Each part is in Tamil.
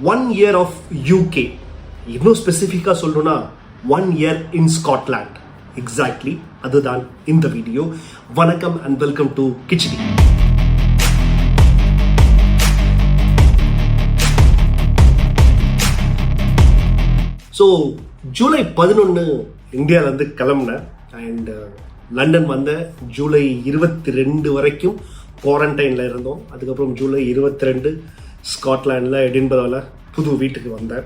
1 year of UK. இன்னும் ஸ்பெசிஃபிக்காக சொல்லணும்னா 1 year in Scotland. எக்ஸாக்ட்லி அதுதான் இந்த வீடியோ. வணக்கம் and welcome to khichdi. So July 11 இந்தியாவிலேருந்து கிளம்புனேன் அண்ட் லண்டன் வந்த ஜூலை 22 வரைக்கும் குவாரண்டைனில் இருந்தோம். அதுக்கப்புறம் ஜூலை 22 ஸ்காட்லாண்டில் எடின்பராவில் புது வீட்டுக்கு வந்தேன்.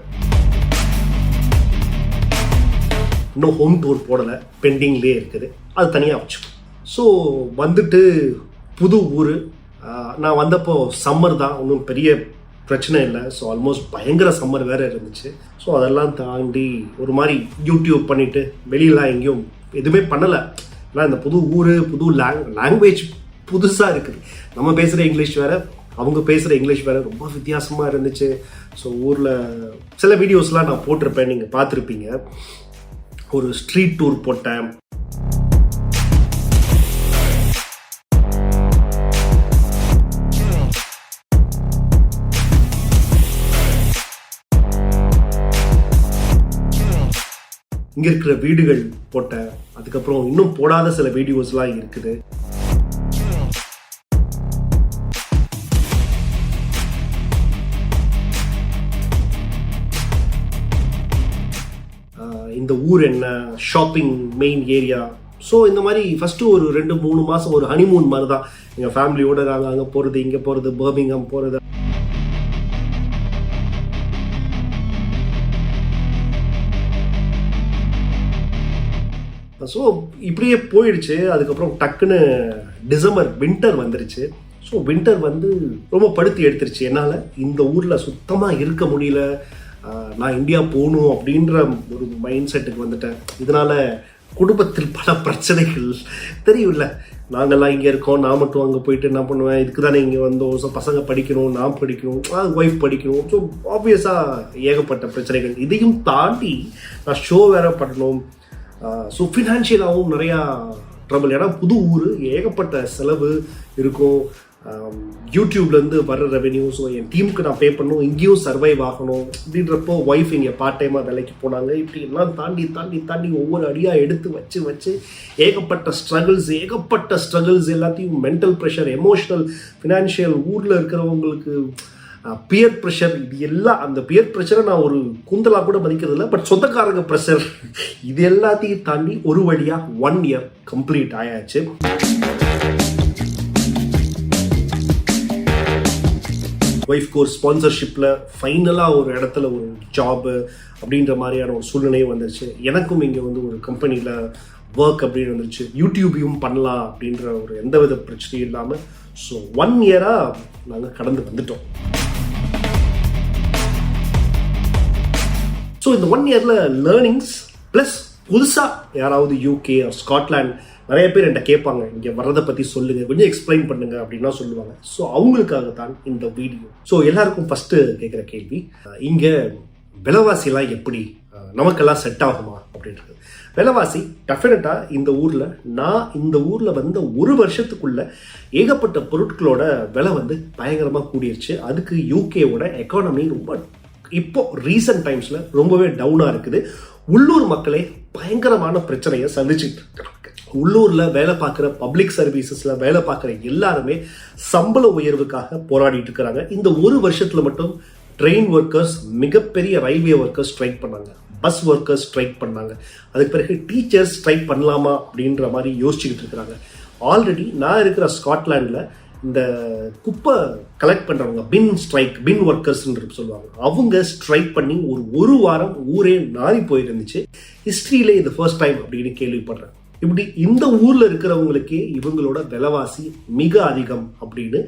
இன்னும் ஹோம் டூர் போடலை, பெண்டிங்லேயே இருக்குது, அது தனியாக வச்சுக்கோ. ஸோ வந்துட்டு புது ஊர். நான் வந்தப்போ சம்மர் தான், ஒன்றும் பெரிய பிரச்சனை இல்லை. ஸோ ஆல்மோஸ்ட் பயங்கர சம்மர் வேறு இருந்துச்சு. ஸோ அதெல்லாம் தாண்டி ஒரு மாதிரி யூடியூப் பண்ணிவிட்டு வெளியெலாம் எங்கேயும் எதுவுமே பண்ணலை. ஏன்னா இந்த புது ஊர், புது லாங்குவேஜ் புதுசாக இருக்குது. நம்ம பேசுகிற இங்கிலீஷ் வேறு, அவங்க பேசுகிற இங்கிலீஷ் வேறு, ரொம்ப வித்தியாசமாக இருந்துச்சு. ஸோ ஊரில் சில வீடியோஸ்லாம் நான் போட்டிருப்பேன், நீங்கள் பார்த்துருப்பீங்க. ஒரு ஸ்ட்ரீட் டூர் போட்டேன். இங்கே இருக்கிற வீடுகள் போட்டேன். அதுக்கப்புறம் இன்னும் போடாத சில வீடியோஸ்லாம் இருக்குது. இந்த ஊர் என்ன, ஷாப்பிங் மெயின் ஏரியா. ஸோ இந்த மாதிரி ஃபஸ்ட்டு ஒரு 2-3 மாதம் ஒரு ஹனிமூன் மாதிரி தான். எங்கள் ஃபேமிலியோடு நாங்கள் அங்கே போகிறது, இங்கே போகிறது, பர்மிங்ஹாம் போகிறது. ஸோ இப்படியே போயிடுச்சு. அதுக்கப்புறம் டக்குன்னு டிசம்பர் வின்டர் வந்துருச்சு. ஸோ வின்டர் வந்து ரொம்ப படுத்தி எடுத்துருச்சு. என்னால் இந்த ஊரில் சுத்தமாக இருக்க முடியல. நான் இந்தியா போகணும் அப்படின்ற ஒரு மைண்ட் செட்டுக்கு வந்துட்டேன். இதனால் குடும்பத்தில் பல பிரச்சனைகள் தெரியும்ல. நாங்கள்லாம் இங்கே இருக்கோம், நான் மட்டும் அங்கே போயிட்டு என்ன பண்ணுவேன், இதுக்கு தானே இங்கே வந்தோம். ஸோ பசங்க படிக்கணும், நான் படிக்கணும், ஒய்ஃப் படிக்கணும். ஸோ ஆப்வியஸாக ஏகப்பட்ட பிரச்சனைகள். இதையும் தாண்டி நான் ஷோ வேற பண்ணணும். ஸோ ஃபினான்ஷியலாகவும் நிறையா ட்ரபிள். ஏன்னா புது ஊர், ஏகப்பட்ட செலவு இருக்கும். யூடியூப்லேருந்து வர்ற ரெவென்யூ, ஸோ என் டீமுக்கு நான் பே பண்ணணும், இங்கேயும் சர்வைவ் ஆகணும். அப்படின்றப்போ ஒய்ஃப் இங்கே பார்ட் டைமாக வேலைக்கு போனாங்க. இப்படி எல்லாம் தாண்டி தாண்டி தாண்டி ஒவ்வொரு அடியாக எடுத்து வச்சு ஏகப்பட்ட ஸ்ட்ரகிள்ஸ் எல்லாத்தையும் மென்டல் ப்ரெஷர், எமோஷ்னல், ஃபினான்ஷியல், ஊரில் இருக்கிறவங்களுக்கு பியர் ப்ரெஷர், இது எல்லாம். அந்த பியர் ப்ரெஷரை நான் ஒரு குந்தலா கூட மதிக்கிறது இல்லை. பட் சொந்தக்காரங்க ப்ரெஷர், இது எல்லாத்தையும் தாண்டி ஒரு வழியாக 1 year கம்ப்ளீட் ஆயாச்சு. ஒய்ஃப்க்கு ஒரு ஸ்பான்சர்ஷிப்பில் ஃபைனலாக ஒரு இடத்துல ஒரு ஜாபு அப்படின்ற மாதிரியான ஒரு சூழ்நிலையும் வந்துருச்சு. எனக்கும் இங்கே வந்து ஒரு கம்பெனியில் ஒர்க் அப்படின்னு வந்துருச்சு. யூடியூபையும் பண்ணலாம் அப்படின்ற ஒரு எந்தவித பிரச்சனையும் இல்லாமல். ஸோ 1 year-ஆக நாங்கள் கடந்து வந்துட்டோம். ஸோ இந்த 1 year-ல லேர்னிங்ஸ் ப்ளஸ் புதுசாக யாராவது யூகே ஸ்காட்லாண்ட் நிறைய பேர் என்கிட்ட கேட்பாங்க, இங்கே வர்றதை பற்றி சொல்லுங்கள், கொஞ்சம் எக்ஸ்பிளைன் பண்ணுங்க அப்படின்னா சொல்லுவாங்க. ஸோ அவங்களுக்காக தான் இந்த வீடியோ. ஸோ எல்லாருக்கும் ஃபஸ்ட்டு கேட்குற கேள்வி, இங்கே விலைவாசிலாம் எப்படி, நமக்கெல்லாம் செட் ஆகுமா அப்படின்றது. விலைவாசி டெஃபினட்டாக இந்த ஊரில் வந்த ஒரு வருஷத்துக்குள்ள ஏகப்பட்ட பொருட்களோட விலை வந்து பயங்கரமாக கூடிருச்சு. அதுக்கு யூகேவோட எக்கானமி ரொம்ப இப்போ ரீசன்ட் டைம்ஸில் ரொம்பவே டவுனாக இருக்குது. உள்ளூர் மக்களே பயங்கரமான பிரச்சனையை சந்திச்சுட்டு இருக்கிறாங்க. உள்ளூரில் வேலை பார்க்குற பப்ளிக் சர்வீசஸில் வேலை பார்க்குற எல்லாருமே சம்பள உயர்வுக்காக போராடிட்டு இருக்கிறாங்க. இந்த ஒரு வருஷத்தில் மட்டும் ட்ரெயின் ஒர்க்கர்ஸ், மிகப்பெரிய ரயில்வே ஒர்க்கர்ஸ் ஸ்ட்ரைக் பண்ணாங்க, பஸ் ஒர்க்கர்ஸ் ஸ்ட்ரைக் பண்ணாங்க. அதுக்கு பிறகு டீச்சர்ஸ் ஸ்ட்ரைக் பண்ணலாமா அப்படின்ற மாதிரி யோசிச்சுக்கிட்டு இருக்கிறாங்க. ஆல்ரெடி நான் இருக்கிற ஸ்காட்லாண்டில் இந்த குப்பை கலெக்ட் பண்ணுறவங்க, பின் ஒர்க்கர்ஸ்ன்னு சொல்லுவாங்க, அவங்க ஸ்ட்ரைக் பண்ணி ஒரு வாரம் ஊரே நாரி போயிருந்துச்சு. ஹிஸ்ட்ரியிலே இது ஃபர்ஸ்ட் டைம் அப்படின்னு கேள்விப்படுறேன். இப்படி இந்த ஊரில் இருக்கிறவங்களுக்கே இவங்களோட விலைவாசி மிக அதிகம் அப்படின்னு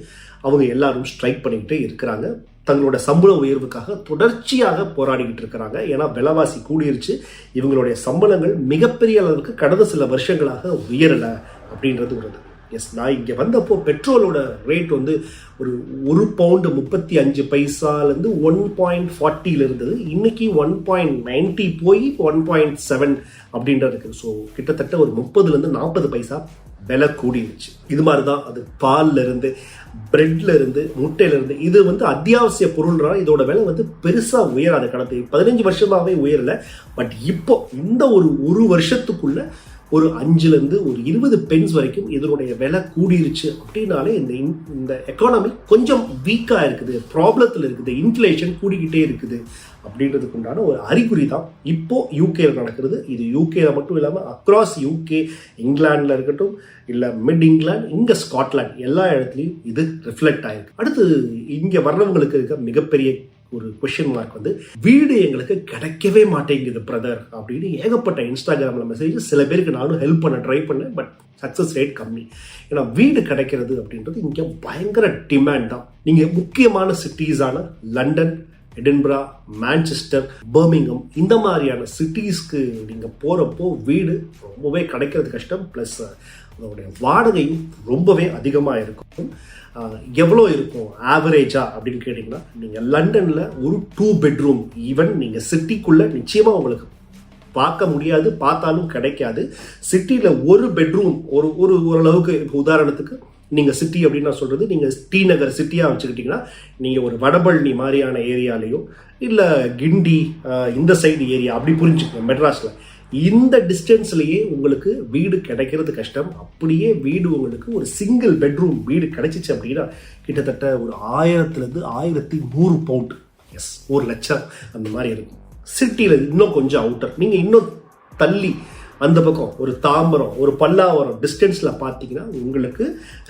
அவங்க எல்லாரும் ஸ்ட்ரைக் பண்ணிக்கிட்டே இருக்கிறாங்க. தங்களோட சம்பள உயர்வுக்காக தொடர்ச்சியாக போராடிக்கிட்டு இருக்கிறாங்க. ஏன்னா விலைவாசி கூடிருச்சு. இவங்களுடைய சம்பளங்கள் மிகப்பெரிய அளவுக்கு கடந்த சில வருஷங்களாக உயரலை அப்படின்றது வருது. எஸ், நான் இங்கே வந்தப்போ பெட்ரோலோட ரேட் வந்து ஒரு பவுண்டு 35 பைசாலேருந்து 1.40 இருந்தது. இன்னைக்கு 1.90 போய் 1.7 அப்படின்றது இருக்குது. ஸோ கிட்டத்தட்ட ஒரு 30-40 பைசா விலை கூடிருச்சு. இது மாதிரி தான் அது பால்ல இருந்து, பிரெட்ல இருந்து, முட்டையில இருந்து, இது வந்து அத்தியாவசிய பொருள்னா இதோட விலை வந்து பெருசா உயராது. கடந்த 15 வருஷமாவே உயரல. பட் இப்போ இந்த ஒரு வருஷத்துக்குள்ள ஒரு 5ல இருந்து ஒரு 20 பென்ஸ் வரைக்கும் இதனுடைய விலை கூடிருச்சு அப்படின்னாலே இந்த எக்கானமி கொஞ்சம் வீக்கா இருக்குது, ப்ராப்ளத்தில் இருக்குது, இன்ஃப்ளேஷன் கூடிக்கிட்டே இருக்குது அப்படின்றதுக்கு உண்டான ஒரு அறிகுறி தான் இப்போ யூகேல நடக்கிறது. இது யூகேல மட்டும் இல்லாமல் அக்ராஸ் யூகே, இங்கிலாந்துல இருக்கட்டும், இல்லை மிட் இங்கிலாந்து, இங்கே ஸ்காட்லாந்து, எல்லா இடத்துலையும் இது ரிஃப்ளெக்ட் ஆயிருக்கு. அடுத்து இங்கே வர்றவங்களுக்கு இருக்க மிகப்பெரிய ஒரு கொஸ்டின் மார்க் வந்து, வீடு எங்களுக்கு கிடைக்கவே மாட்டேங்குது பிரதர் அப்படின்னு ஏகப்பட்ட இன்ஸ்டாகிராமில் மெசேஜ். சில பேருக்கு நானும் ஹெல்ப் பண்ண ட்ரை பண்ணேன், பட் சக்ஸஸ் ரேட் கம்மி. ஏன்னா வீடு கிடைக்கிறது அப்படின்றது இங்கே பயங்கர டிமாண்ட் தான். நீங்கள் முக்கியமான சிட்டிஸான லண்டன், எடின்பரா, மான்செஸ்டர், பர்மிங்ஹாம் இந்த மாதிரியான சிட்டிஸ்க்கு நீங்கள் போகிறப்போ வீடு ரொம்பவே கிடைக்கிறது கஷ்டம். ப்ளஸ் அதோடைய வாடகையும் ரொம்பவே அதிகமாக இருக்கும். எவ்வளோ இருக்கும் ஆவரேஜா அப்படின்னு கேட்டிங்கன்னா, நீங்கள் லண்டனில் ஒரு 2 பெட்ரூம் ஈவன் நீங்கள் சிட்டிக்குள்ளே நிச்சயமாக உங்களுக்கு பார்க்க முடியாது, பார்த்தாலும் கிடைக்காது. சிட்டியில் ஒரு பெட்ரூம் ஓரளவுக்கு, உதாரணத்துக்கு நீங்கள் சிட்டி அப்படின்னு நான் சொல்கிறது, நீங்கள் ஸ்ரீநகர் சிட்டியாக வச்சுக்கிட்டிங்கன்னா, நீங்கள் ஒரு வடபழனி மாதிரியான ஏரியாலேயோ இல்லை கிண்டி இந்த சைடு ஏரியா அப்படி புரிஞ்சுக்கணும். மெட்ராஸில் இந்த டிஸ்டன்ஸ்லேயே உங்களுக்கு வீடு கிடைக்கிறது கஷ்டம். அப்படியே வீடு உங்களுக்கு ஒரு சிங்கிள் பெட்ரூம் வீடு கிடைச்சிச்சு அப்படின்னா கிட்டத்தட்ட ஒரு 1000 1100 பவுண்ட், எஸ் 1 லட்சம் அந்த மாதிரி இருக்கும். சிட்டியில் இன்னும் கொஞ்சம் அவுட்டர், நீங்கள் இன்னும் தள்ளி அந்த பக்கம் ஒரு தாம்பரம், ஒரு பல்லாவரம் டிஸ்டன்ஸில் பார்த்தீங்கன்னா உங்களுக்கு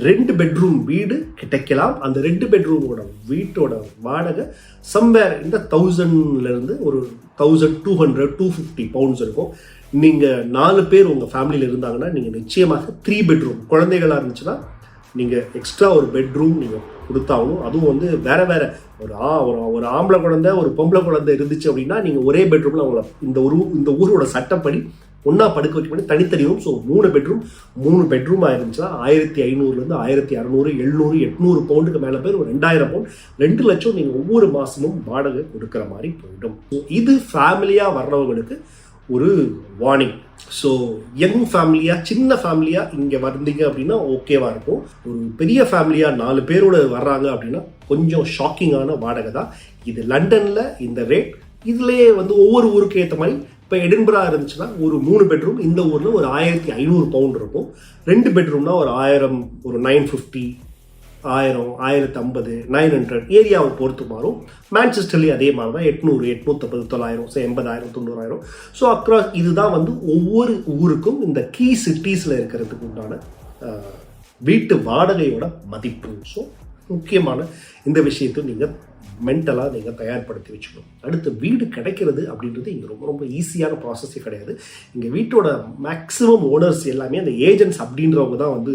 2 பெட்ரூம் வீடு கிடைக்கலாம். அந்த 2 பெட்ரூமோட வீட்டோட வாடகை சம்வேர் இந்த 1000லேருந்து ஒரு 1200 250 பவுண்ட்ஸ் இருக்கும். நீங்கள் 4 பேர் உங்கள் ஃபேமிலியில் இருந்தாங்கன்னா நீங்கள் நிச்சயமாக 3 பெட்ரூம், குழந்தைகளாக இருந்துச்சுன்னா நீங்கள் எக்ஸ்ட்ரா ஒரு பெட்ரூம் நீங்கள் கொடுத்தாகணும். அதுவும் வந்து வேற வேற ஒரு ஆம்பளை குழந்தை, ஒரு பொம்பளை குழந்தை இருந்துச்சு அப்படின்னா நீங்கள் ஒரே பெட்ரூமில் அவங்கள இந்த ஊரோட சட்டப்படி ஒன்றா படுக்க வைக்க பண்ணி தனித்தனி ரூம். ஸோ 3 பெட்ரூம் ஆயிருந்துச்சுன்னா 1500லேருந்து 1600 700 800 பவுண்டுக்கு மேலே பேர் ஒரு 2000 பவுண்ட் 2 லட்சம் நீங்கள் ஒவ்வொரு மாதமும் வாடகை கொடுக்குற மாதிரி போயிடும். இது ஃபேமிலியாக வர்றவங்களுக்கு ஒரு வார்னிங். ஸோ யங் ஃபேமிலியாக, சின்ன ஃபேமிலியாக இங்கே வந்தீங்க அப்படின்னா ஓகேவாக இருக்கும். ஒரு பெரிய ஃபேமிலியாக 4 பேரோட வர்றாங்க அப்படின்னா கொஞ்சம் ஷாக்கிங்கான வாடகை தான் இது. லண்டனில் இந்த ரேட் இதுலேயே வந்து ஒவ்வொரு ஊருக்கு ஏற்ற மாதிரி. இப்போ எடின்பரா இருந்துச்சுன்னா ஒரு 3 பெட்ரூம் இந்த ஊரில் ஒரு 1500 பவுண்ட் இருக்கும். 2 பெட்ரூம்னா ஒரு 1000, ஒரு 950, 1000, 1050, 900 ஏரியாவை பொறுத்து மாறும். மான்செஸ்டர்லேயும் அதே மாதிரி தான் 800, 850, 900, 80,000, 90,000. ஸோ அக்ராஸ் இதுதான் வந்து ஒவ்வொரு ஊருக்கும் இந்த கீ சிட்டிஸில் இருக்கிறதுக்கு உண்டான வீட்டு வாடகையோட மதிப்பு. ஸோ முக்கியமான இந்த விஷயத்தை நீங்கள் மென்டலாக நீங்கள் தயார்படுத்தி வச்சுக்கணும். அடுத்து வீடு கிடைக்கிறது அப்படின்றது இங்கே ரொம்ப ரொம்ப ஈஸியான ப்ராசஸே கிடையாது. இங்கே வீட்டோட மேக்ஸிமம் ஓனர்ஸ் எல்லாமே அந்த ஏஜென்ட்ஸ் அப்படின்றவங்க தான் வந்து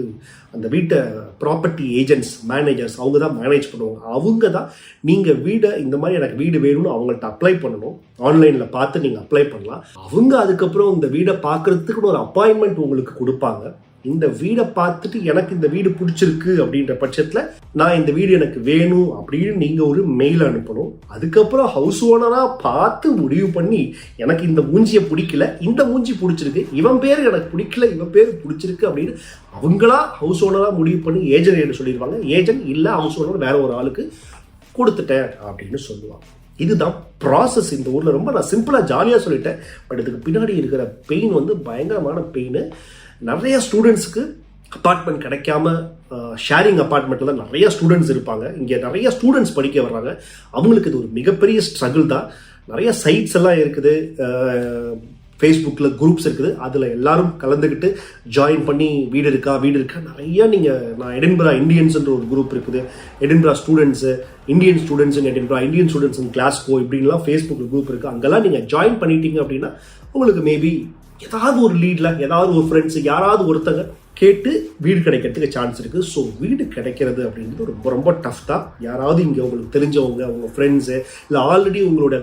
அந்த வீட்டை ப்ராப்பர்ட்டி ஏஜென்ட்ஸ், மேனேஜர்ஸ், அவங்க தான் மேனேஜ் பண்ணுவாங்க. அவங்க தான் நீங்கள் வீடை இந்த மாதிரி எனக்கு வீடு வேணும்னு அவங்கள்ட்ட அப்ளை பண்ணணும். ஆன்லைனில் பார்த்து நீங்கள் அப்ளை பண்ணலாம். அவங்க அதுக்கப்புறம் இந்த வீடை பார்க்குறதுக்குன்னு ஒரு அப்பாயின்மெண்ட் உங்களுக்கு கொடுப்பாங்க. இந்த வீடை பார்த்துட்டு எனக்கு இந்த வீடு பிடிச்சிருக்கு அப்படின்ற பட்சத்தில் நான் இந்த வீடு எனக்கு வேணும் அப்படின்னு நீங்கள் ஒரு மெயில் அனுப்பணும். அதுக்கப்புறம் ஹவுஸ் ஓனராக பார்த்து முடிவு பண்ணி எனக்கு இந்த மூஞ்சியை பிடிக்கல, இந்த மூஞ்சி பிடிச்சிருக்கு, இவன் பேர் எனக்கு பிடிக்கல, இவன் பேர் பிடிச்சிருக்கு அப்படின்னு அவங்களா ஹவுஸ் ஓனராக முடிவு பண்ணி ஏஜென்ட் சொல்லிடுவாங்க. ஏஜென்ட் இல்லை, ஹவுஸ் ஓனர் வேற ஒரு ஆளுக்கு கொடுத்துட்டேன் அப்படின்னு சொல்லுவாங்க. இதுதான் ப்ராசஸ் இந்த ஊரில். ரொம்ப நான் சிம்பிளாக ஜாலியாக சொல்லிட்டேன். பட் இதுக்கு பின்னாடி இருக்கிற பெயின் வந்து பயங்கரமான பெயின். நிறைய ஸ்டூடெண்ட்ஸுக்கு அப்பார்ட்மெண்ட் கிடைக்காம ஷேரிங் அப்பார்ட்மெண்ட்டில் தான் நிறைய ஸ்டூடெண்ட்ஸ் இருப்பாங்க. இங்கே நிறைய ஸ்டூடெண்ட்ஸ் படிக்க வர்றாங்க. அவங்களுக்கு இது ஒரு மிகப்பெரிய ஸ்ட்ரகிள் தான். நிறைய சைட்ஸ் எல்லாம் இருக்குது, ஃபேஸ்புக்கில் குரூப்ஸ் இருக்குது. அதில் எல்லாரும் கலந்துக்கிட்டு ஜாயின் பண்ணி வீடு இருக்கா நிறைய. நான் எடின்பரா இந்தியன்ஸ்ன்ற ஒரு குரூப் இருக்குது, Edinburgh students, Indian students in Edinburgh, Indian students in Glasgow இப்படின்லாம் ஃபேஸ்புக்கில் குரூப் இருக்குது. அங்கெல்லாம் நீங்கள் ஜாயின் பண்ணிட்டீங்க அப்படின்னா உங்களுக்கு மேபி ஏதாவது ஒரு லீடில் ஏதாவது ஒரு ஃப்ரெண்ட்ஸு யாராவது ஒருத்தங்க கேட்டு வீடு கிடைக்கிறதுக்கு சான்ஸ் இருக்குது. ஸோ வீடு கிடைக்கிறது அப்படின்றது ரொம்ப ரொம்ப டஃப் தான். யாராவது இங்கே உங்களுக்கு தெரிஞ்சவங்க, உங்கள் ஃப்ரெண்ட்ஸு, இல்லை ஆல்ரெடி உங்களோட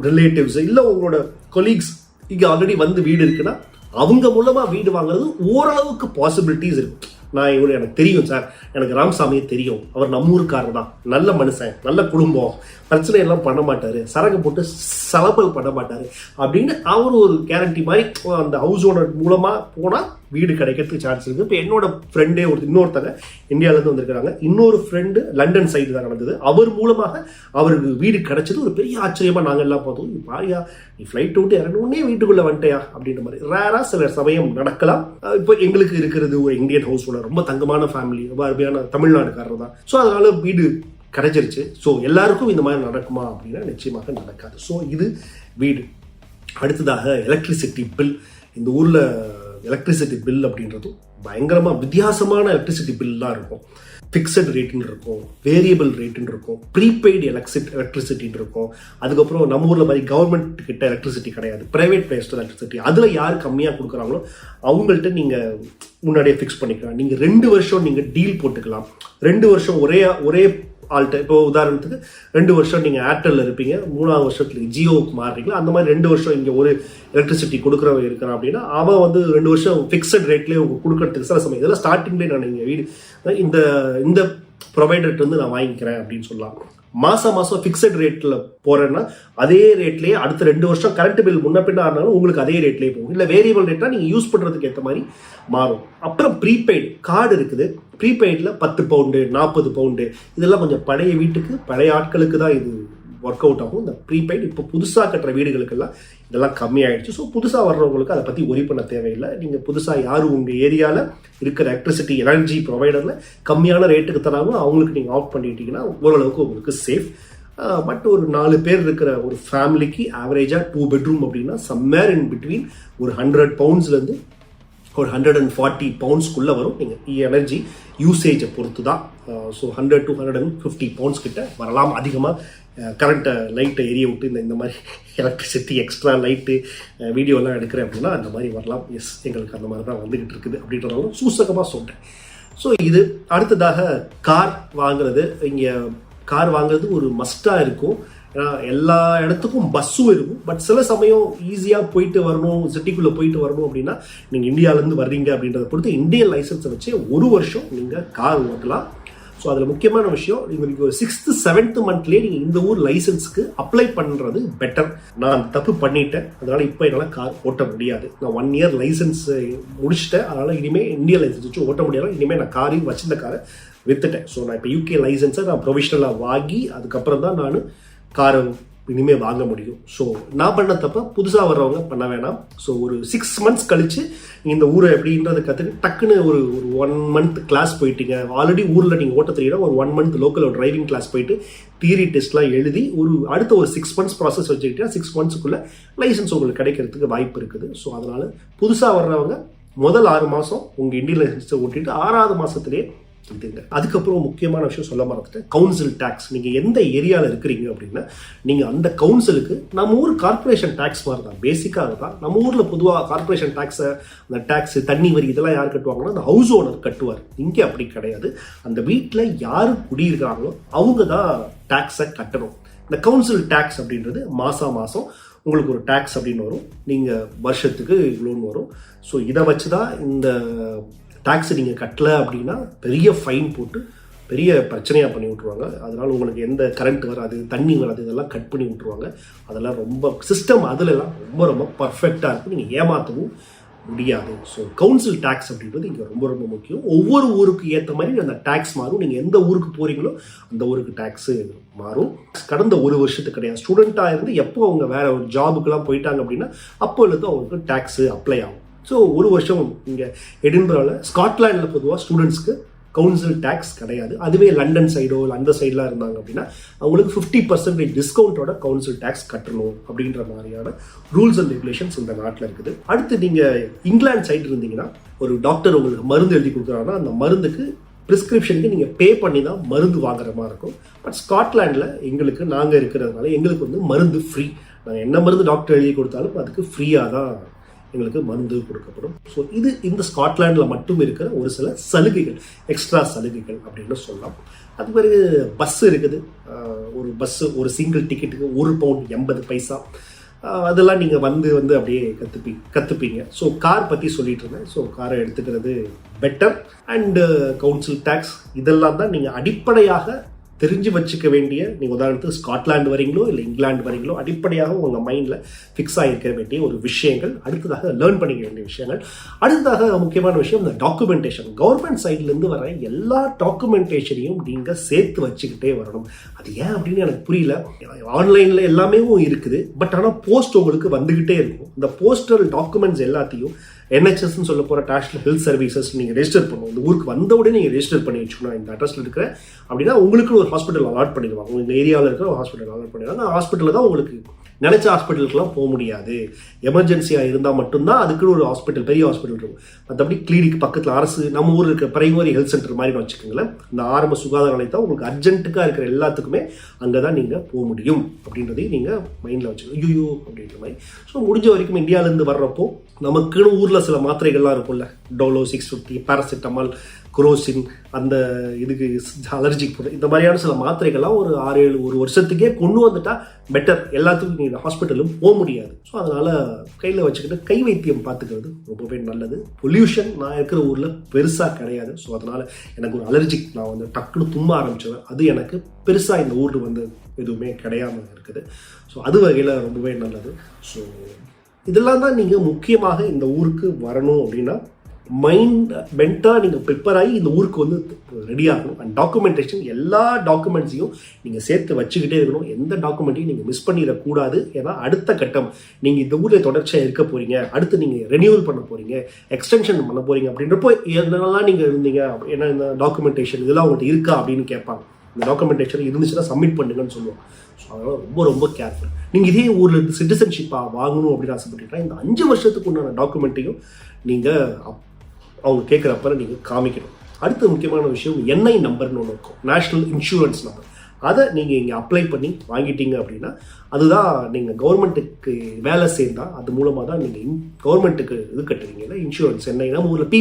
ரிலேட்டிவ்ஸு, இல்லை உங்களோட கொலீக்ஸ் இங்கே ஆல்ரெடி வந்து வீடு இருக்குன்னா அவங்க மூலமாக வீடு வாங்குறது ஓரளவுக்கு பாசிபிலிட்டிஸ் இருக்கு. நான் இவரு எனக்கு தெரியும் சார், எனக்கு ராமசாமியை தெரியும், அவர் நம்ம ஊருக்காரர் தான், நல்ல மனுஷன், நல்ல குடும்பம், பிரச்சனை எல்லாம் பண்ண மாட்டாரு, சரக்கு போட்டு சலபல் பண்ண மாட்டாரு அப்படின்னு அவர் ஒரு கேரண்டி மாதிரி அந்த ஹவுஸ் ஓனர் மூலமாக போனால் வீடு கிடைக்கிறதுக்கு சான்ஸ் இருக்குது. இப்போ என்னோட ஃப்ரெண்டே இன்னொருத்தங்க இந்தியாவிலேருந்து வந்திருக்கிறாங்க. இன்னொரு ஃப்ரெண்டு லண்டன் சைடு தான் நடந்தது. அவர் மூலமாக அவருக்கு வீடு கிடைச்சது ஒரு பெரிய ஆச்சரியமாக நாங்கள் எல்லாம் பார்த்தோம். பாரியா நீ ஃப்ளைட் விட்டு இறங்கணுன்னே வீட்டுக்குள்ளே வந்துட்டியா அப்படின்ற மாதிரி ரேராக சில சமயம் நடக்கலாம். இப்போ எங்களுக்கு இருக்கிறது ஒரு இந்தியன் ஹவுஸ் ஓனர், ரொம்ப தங்கமான ஃபேமிலி, ரொம்ப அருமையான தமிழ்நாடுக்காரர் தான். ஸோ அதனால வீடு கிடைச்சிருச்சு. ஸோ எல்லாருக்கும் இந்த மாதிரி நடக்குமா அப்படின்னா நிச்சயமாக நடக்காது. ஸோ இது வீடு. அடுத்ததாக எலக்ட்ரிசிட்டி பில். இந்த ஊரில் எலக்ட்ரிசிட்டி பில் அப்படின்றது பயங்கரமாக வித்தியாசமான எலக்ட்ரிசிட்டி பில்லாம் இருக்கும். ஃபிக்ஸட் ரேட்டுன்னு இருக்கும், வேரியபிள் ரேட்டுன்னு இருக்கும், ப்ரீபெய்டு எலக்ட்ரிசிட்டின்னு இருக்கும். அதுக்கப்புறம் நம்ம ஊரில் மாதிரி கவர்மெண்ட் கிட்ட எலக்ட்ரிசிட்டி கிடையாது, பிரைவேட் பேஸ்ட் எலக்ட்ரிசிட்டி. அதில் யார் கம்மியாக கொடுக்குறாங்களோ அவங்கள்ட்ட நீங்கள் முன்னாடியே ஃபிக்ஸ் பண்ணிக்கலாம். நீங்கள் 2 வருஷம் நீங்கள் டீல் போட்டுக்கலாம். 2 வருஷம் ஒரே ஆல்ட்ட. இப்போ உதாரணத்துக்கு 2 வருஷம் நீங்கள் ஏர்டெல்ல இருப்பீங்க, 3ஆவது வருஷத்துக்கு ஜியோவுக்கு மாறுறீங்களா. அந்த மாதிரி 2 வருஷம் இங்கே ஒரு எலக்ட்ரிசிட்டி கொடுக்குறவங்க இருக்கிறான் அப்படின்னா அவன் வந்து 2 வருஷம் ஃபிக்ஸட் ரேட்லேயே கொடுக்கறதுக்கு சில சமயம் இதெல்லாம் ஸ்டார்டிங்லேயே நான் நீங்கள் வீடு இந்த ப்ரொவைடர்கிட்ட வந்து நான் வாங்கிக்கிறேன் அப்படின்னு சொல்லலாம். மாதம் ஃபிக்ஸட் ரேட்டில் போகிறேன்னா அதே ரேட்லேயே அடுத்த 2 வருஷம் கரண்ட் பில் முன்ன பின்ன ஆனாலும் உங்களுக்கு அதே ரேட்லேயே போகும். இல்லை வேரியபிள் ரேட்டாக நீங்கள் யூஸ் பண்ணுறதுக்கு ஏற்ற மாதிரி மாறும். அப்புறம் ப்ரீபெய்டு கார்டு இருக்குது. ப்ரீபெய்டில் 10 பவுண்டு 40 பவுண்டு இதெல்லாம் கொஞ்சம் பழைய வீட்டுக்கு பழைய ஆட்களுக்கு தான் இது ஒர்க் அவுட் ஆகும். இந்த ப்ரீபெய்டு இப்போ புதுசாக கட்டுற வீடுகளுக்கெல்லாம் இதெல்லாம் கம்மியாயிடுச்சு. ஸோ புதுசாக வர்றவங்களுக்கு அதை பற்றி ஒரி பண்ண தேவையில்லை. நீங்கள் புதுசாக யாரும் உங்கள் ஏரியாவில் இருக்கிற எலக்ட்ரிசிட்டி எனர்ஜி ப்ரொவைடரில் கம்மியான ரேட்டுக்கு தராங்களோ அவங்களுக்கு நீங்கள் ஆஃப் பண்ணிட்டீங்கன்னா ஓரளவுக்கு உங்களுக்கு சேஃப். பட் ஒரு 4 பேர் இருக்கிற ஒரு ஃபேமிலிக்கு ஆவரேஜாக 2 பெட்ரூம் அப்படின்னா சம்மேர் இன் பிட்வீன் ஒரு 100 பவுண்ட்ஸ்லேருந்து ஒரு 140 பவுண்ட்ஸ்க்குள்ளே வரும். நீங்கள் எனர்ஜி யூசேஜை பொறுத்து தான். ஸோ 100 to 150 பவுண்ட்ஸ் கிட்ட வரலாம். அதிகமாக கரண்ட்டை லைட்டை எரிய விட்டு இந்த மாதிரி எலக்ட்ரிசிட்டி எக்ஸ்ட்ரா லைட்டு வீடியோலாம் எடுக்கிறேன் அப்படின்னா அந்த மாதிரி வரலாம். எஸ், எங்களுக்கு அந்த மாதிரி தான் வந்துக்கிட்டு இருக்குது அப்படின்றதாலும் சூசகமாக சொல்லிட்டேன். ஸோ இது அடுத்ததாக கார் வாங்குறது. இங்கே கார் வாங்குறது ஒரு மஸ்டாக இருக்கும். ஏன்னா எல்லா இடத்துக்கும் பஸ்ஸும் இருக்கும். பட் சில சமயம் ஈஸியாக போயிட்டு வரணும், சிட்டிக்குள்ளே போயிட்டு வரணும் அப்படின்னா நீங்கள் இந்தியாவிலேருந்து வர்றீங்க அப்படின்றத பொறுத்து இந்தியன் லைசன்ஸை வச்சு 1 வருஷம் நீங்கள் கார் ஓட்டலாம். ஸோ அதில் முக்கியமான விஷயம், நீங்கள் ஒரு 6th 7th மந்த்லேயே நீங்கள் இந்த ஊர் லைசன்ஸுக்கு அப்ளை பண்ணுறது பெட்டர். நான் தப்பு பண்ணிட்டேன், அதனால் இப்போ என்னால் கார் ஓட்ட முடியாது. நான் 1 இயர் லைசன்ஸ் முடிச்சுட்டேன், அதனால் இனிமேல் இந்தியன் லைசன்ஸ் வச்சு ஓட்ட முடியாது. இனிமேல் நான் காரையும் வச்சிருந்த காரை வித்துட்டேன். ஸோ நான் இப்போ யூகே லைசன்ஸை நான் ப்ரொவிஷனலாக வாங்கி அதுக்கப்புறம் தான் நான் காரை இனிமேல் வாங்க முடியும். ஸோ நான் பண்ண தப்ப புதுசாக வர்றவங்க பண்ண வேணாம். ஸோ ஒரு 6 மந்த்ஸ் கழிச்சு இந்த ஊரை எப்படின்றது கற்றுக்கு டக்குன்னு ஒரு 1 மந்த் கிளாஸ் போயிட்டீங்க. ஆல்ரெடி ஊரில் நீங்கள் ஓட்ட தெரியுன்னா ஒரு 1 மந்த் லோக்கல் டிரைவிங் கிளாஸ் போயிட்டு தியரி டெஸ்ட்லாம் எழுதி அடுத்த ஒரு 6 மந்த்ஸ் ப்ராசஸ் வச்சுக்கிட்டா 6 மந்த்ஸுக்குள்ளே லைசன்ஸ் உங்களுக்கு கிடைக்கிறதுக்கு வாய்ப்பு இருக்குது. ஸோ அதனால் புதுசாக வர்றவங்க முதல் 6 மாதம் உங்கள் இந்தியன் லைசன்ஸை ஓட்டிட்டு 6ஆவது மாதத்துலேயே இதுங்க. அதுக்கப்புறம் முக்கியமான விஷயம் சொல்ல மறந்துட்டேன், கவுன்சில் டேக்ஸ். நீங்கள் எந்த ஏரியாவில் இருக்கிறீங்க அப்படின்னா நீங்கள் அந்த கவுன்சிலுக்கு நம்ம ஊர் கார்பரேஷன் டேக்ஸ் மாதிரி தான், பேசிக்காக தான். நம்ம ஊரில் பொதுவாக கார்பரேஷன் டேக்ஸை, அந்த டேக்ஸ், தண்ணி வரி இதெல்லாம் யார் கட்டுவாங்கன்னா அந்த ஹவுஸ் ஓனர் கட்டுவார். இங்கே அப்படி கிடையாது. அந்த வீட்டில் யார் குடியிருக்கிறாங்களோ அவங்க தான் டேக்ஸை கட்டணும். இந்த கவுன்சில் டேக்ஸ் அப்படின்றது மாதம் உங்களுக்கு ஒரு டேக்ஸ் அப்படின்னு வரும். நீங்கள் வருஷத்துக்கு இவ்வளோன்னு வரும். ஸோ இதை வச்சு தான் இந்த டேக்ஸ் நீங்கள் கட்டலை அப்படின்னா பெரிய ஃபைன் போட்டு பெரிய பிரச்சனையாக பண்ணி விட்ருவாங்க. அதனால் உங்களுக்கு எந்த கரண்ட் வராது, தண்ணி வராது, இதெல்லாம் கட் பண்ணி விட்ருவாங்க. அதெல்லாம் ரொம்ப சிஸ்டம் அதிலெல்லாம் ரொம்ப பர்ஃபெக்டாக இருக்கும். நீங்கள் ஏமாற்றவும் முடியாது. ஸோ கவுன்சில் டேக்ஸ் அப்படின்றது இங்கே ரொம்ப முக்கியம். ஒவ்வொரு ஊருக்கு ஏற்ற மாதிரி அந்த டேக்ஸ் மாறும். நீங்கள் எந்த ஊருக்கு போகிறீங்களோ அந்த ஊருக்கு டேக்ஸு மாறும். கடந்த 1 வருஷத்துக்கு கிடையாது. ஸ்டூடெண்ட்டாக இருந்து எப்போ அவங்க வேற ஒரு ஜாபுக்கெல்லாம் போயிட்டாங்க அப்படின்னா அப்போலேருந்து அவங்களுக்கு டேக்ஸு அப்ளை ஆகும். ஸோ 1 வருஷம் இங்கே எடின்பராவில், ஸ்காட்லாண்டில் பொதுவாக ஸ்டூடெண்ட்ஸ்க்கு கவுன்சில் டேக்ஸ் கிடையாது. அதுவே லண்டன் சைடோ இல்லை அந்த சைடெலாம் இருந்தாங்க அப்படின்னா அவங்களுக்கு 50% டிஸ்கவுண்ட்டோட கவுன்சில் டேக்ஸ் கட்டணும் அப்படின்ற மாதிரியான ரூல்ஸ் அண்ட் ரெகுலேஷன்ஸ் இந்த நாட்டில் இருக்குது. அடுத்து நீங்கள் இங்கிலாந்து சைடு இருந்தீங்கன்னா ஒரு டாக்டர் உங்களுக்கு மருந்து எழுதி கொடுக்குறாங்கன்னா அந்த மருந்துக்கு ப்ரிஸ்கிரிப்ஷனுக்கு நீங்கள் பே பண்ணி தான் மருந்து வாங்குற மாதிரி இருக்கும். பட் ஸ்காட்லாண்டில் நாங்கள் இருக்கிறதுனால எங்களுக்கு வந்து மருந்து ஃப்ரீ. நாங்கள் என்ன மருந்து டாக்டர் எழுதி கொடுத்தாலும் அதுக்கு ஃப்ரீயாக தான் எங்களுக்கு மருந்து கொடுக்கப்படும். ஸோ இது இந்த ஸ்காட்லாண்டில் மட்டும் இருக்கிற ஒரு சில சலுகைகள், எக்ஸ்ட்ரா சலுகைகள் அப்படின்னு சொல்லலாம். அது பிறகு பஸ் இருக்குது. ஒரு சிங்கிள் டிக்கெட்டுக்கு 1 பவுண்ட் 80 பைசா. அதெல்லாம் நீங்கள் வந்து அப்படியே கற்றுப்பீங்க. ஸோ கார் பற்றி சொல்லிட்டு இருந்தேன். ஸோ காரை எடுத்துக்கிறது பெட்டர். அண்டு கவுன்சில் டேக்ஸ் இதெல்லாம் தான் நீங்கள் அடிப்படையாக தெரிஞ்சு வச்சுக்க வேண்டிய, நீங்கள் உதாரணத்துக்கு ஸ்காட்லாந்து வரீங்களோ இல்லை இங்கிலாந்து வரீங்களோ, அடிப்படையாக உங்கள் மைண்டில் ஃபிக்ஸ் ஆகிருக்க வேண்டிய ஒரு விஷயங்கள். அடுத்ததாக லேர்ன் பண்ணிக்க வேண்டிய விஷயங்கள். அடுத்ததாக முக்கியமான விஷயம் இந்த டாக்குமெண்டேஷன். கவர்மெண்ட் சைட்லேருந்து வர எல்லா டாக்குமெண்டேஷனையும் நீங்கள் சேர்த்து வச்சுக்கிட்டே வரணும். அது ஏன் அப்படின்னு எனக்கு புரியல. ஆன்லைனில் எல்லாமே இருக்குது, பட் ஆனால் போஸ்ட் உங்களுக்கு வந்துக்கிட்டே இருக்கும். இந்த போஸ்டல் டாக்குமெண்ட்ஸ் எல்லாத்தையும் NHS சொல்ல போகிற நேஷனல் ஹெல்த் சர்வீசஸ் நீங்கள் ரெஜிஸ்டர் பண்ணணும். இந்த ஊருக்கு வந்த உடனே நீங்கள் ரெஜிஸ்டர் பண்ணி வச்சுக்கணும். இந்த அட்ரஸில் இருக்கிற அப்படின்னா உங்களுக்கு ஒரு ஹாஸ்பிட்டல் அலாட் பண்ணிடுவாங்க. உங்கள் ஏரியாவில் இருக்கிற ஒரு ஹாஸ்பிட்டல் அலாட் பண்ணிடுவாங்க. அந்த ஹாஸ்பிட்டலில் தான் உங்களுக்கு நினைச்ச ஹாஸ்பிட்டலுக்குலாம் போக முடியாது. எமர்ஜென்சியாக இருந்தால் மட்டும்தான் அதுக்குன்னு ஒரு ஹாஸ்பிட்டல், பெரிய ஹாஸ்பிட்டல் இருக்கும். மற்றபடி கிளினிக் பக்கத்தில் அரசு, நம்ம ஊரில் இருக்கிற பிரைமரி ஹெல்த் சென்டர் மாதிரி வச்சுக்கோங்களேன். இந்த ஆரம்ப சுகாதார நிலையத்தை உங்களுக்கு அர்ஜென்ட்டுக்காக இருக்கிற எல்லாத்துக்குமே அங்கே தான் நீங்கள் போக முடியும் அப்படின்றதையும் நீங்கள் மைண்டில் வச்சுக்கணும். ஐயோ அப்படின்ற மாதிரி. ஸோ முடிஞ்ச வரைக்கும் இந்தியாவிலேருந்து வர்றப்போ நமக்குன்னு ஊரில் சில மாத்திரைகள்லாம் இருக்கும்ல, டோலோ 650, பேராசிட்டமால், குரோசின், அந்த இதுக்கு அலர்ஜிக் போட்டு இந்த மாதிரியான சில மாத்திரைகள்லாம் ஒரு 6-7 ஒரு வருஷத்துக்கே கொண்டு வந்துட்டா பெட்டர். எல்லாத்துக்கும் நீங்கள் ஹாஸ்பிட்டலும் போக முடியாது. ஸோ அதனால் கையில் வச்சுக்கிட்டு கை வைத்தியம் பார்த்துக்கிறது ரொம்பவே நல்லது. பொல்யூஷன் நான் இருக்கிற ஊரில் பெருசாக கிடையாது. ஸோ அதனால் எனக்கு ஒரு அலர்ஜிக், நான் வந்து டக்குன்னு தும்ப ஆரம்பிச்சிடுவேன். அது எனக்கு பெருசாக இந்த ஊரில் வந்து எதுவுமே கிடையாமல் இருக்குது. ஸோ அது வகையில் ரொம்பவே நல்லது. ஸோ இதெல்லாம் தான் நீங்கள் முக்கியமாக இந்த ஊருக்கு வரணும் அப்படின்னா மென்டாக நீங்கள் ப்ரிப்பேர் ஆகி இந்த ஊருக்கு வந்து ரெடி ஆகணும். அண்ட் டாக்குமெண்டேஷன், எல்லா டாக்குமெண்ட்ஸையும் நீங்கள் சேர்த்து வச்சுக்கிட்டே இருக்கணும். எந்த டாக்குமெண்ட்டையும் நீங்கள் மிஸ் பண்ணிடக்கூடாது. ஏன்னா அடுத்த கட்டம், நீங்கள் இந்த ஊரில் தொடர்ச்சியாக இருக்க போகிறீங்க, அடுத்து நீங்கள் ரெனியூவல் பண்ண போகிறீங்க, எக்ஸ்டென்ஷன் பண்ண போகிறீங்க அப்படின்றப்போ என்னென்னலாம் நீங்கள் இருந்தீங்க, ஏன்னா இந்த டாக்குமெண்டேஷன் இதெல்லாம் உங்கள்கிட்ட இருக்கா அப்படின்னு கேட்பாங்க. இந்த டாக்குமெண்டேஷன் இருந்துச்சுன்னா சப்மிட் பண்ணுங்கன்னு சொல்லுவோம். ஸோ அதனால் ரொம்ப ரொம்ப கேர்ஃபுல். நீங்கள் இதே ஊரில் இருந்து சிட்டிசன்ஷிப்பாக வாங்கணும் அப்படின்னு ஆசைப்பட்டீங்கன்னா இந்த 5 வருஷத்துக்கு உண்டான டாக்குமெண்ட்டையும் நீங்கள் அவங்க கேட்குறப்ப நீங்கள் காமிக்கணும். அடுத்த முக்கியமான விஷயம் NI நம்பர்னு ஒன்று இருக்கும், நேஷ்னல் இன்சூரன்ஸ் நம்பர். அதை நீங்கள் இங்கே அப்ளை பண்ணி வாங்கிட்டீங்க அப்படின்னா அதுதான் நீங்கள் கவர்மெண்ட்டுக்கு வேலை சேர்ந்தால் அது மூலமாக தான் நீங்கள் கவர்மெண்ட்டுக்கு இது கட்டுவீங்கன்னா இன்சூரன்ஸ். NIனா ஊரில்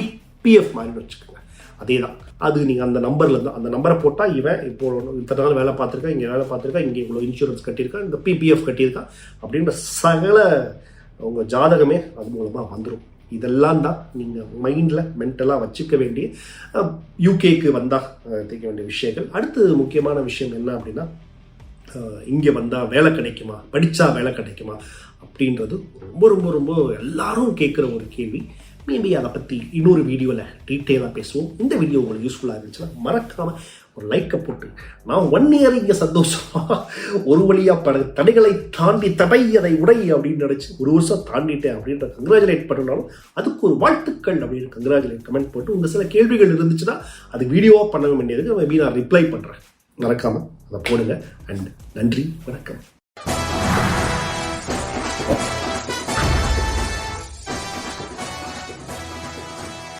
PF மாதிரி வச்சுக்கோங்க. அதே தான், அது நீங்கள் அந்த நம்பரில் தான், அந்த நம்பரை போட்டால் இவன் இப்போ இத்தனை நாள் வேலை பார்த்துருக்கா, இங்கே வேலை பார்த்துருக்கா, இங்கே இவ்வளோ இன்சூரன்ஸ் கட்டியிருக்கா, இந்த PPF கட்டியிருக்கா அப்படின்ற சகல உங்கள் ஜாதகமே அது மூலமாக வந்துடும். இதெல்லாம் தான் நீங்கள் மைண்டில் மென்டலாக வச்சுக்க வேண்டிய யூகேக்கு வந்தால் தெரிக்க வேண்டிய விஷயங்கள். அடுத்து முக்கியமான விஷயம் என்ன அப்படின்னா, இங்கே வந்தால் வேலை கிடைக்குமா, படித்தா வேலை கிடைக்குமா அப்படின்றது ரொம்ப ரொம்ப ரொம்ப எல்லாரும் கேட்குற ஒரு கேள்வி. மேபி அதை பற்றி இன்னொரு வீடியோவில் டீட்டெயிலாக பேசுவோம். இந்த வீடியோ உங்களுக்கு யூஸ்ஃபுல்லாக இருந்துச்சுன்னா மறக்காமல் ஒரு லைக்கை போட்டு, நான் 1 இயர் இங்கே சந்தோஷமாக ஒரு வழியாக தடைகளை தாண்டி அதை உடை அப்படின்னு நினச்சி 1 வருஷம் தாண்டிட்டேன் அப்படின்ற கங்க்ராச்சுலேட் பண்ணனாலும் அதுக்கு ஒரு வாழ்த்துக்கள் அப்படின்னு கங்க்ராச்சுலேட் கமெண்ட் போட்டு, உங்கள் சில கேள்விகள் இருந்துச்சுன்னா அது வீடியோவாக பண்ண வேண்டியதுக்கு மேபி நான் ரிப்ளை பண்ணுறேன். மறக்காமல் அதை போடுங்க. அண்ட் நன்றி, வணக்கம்.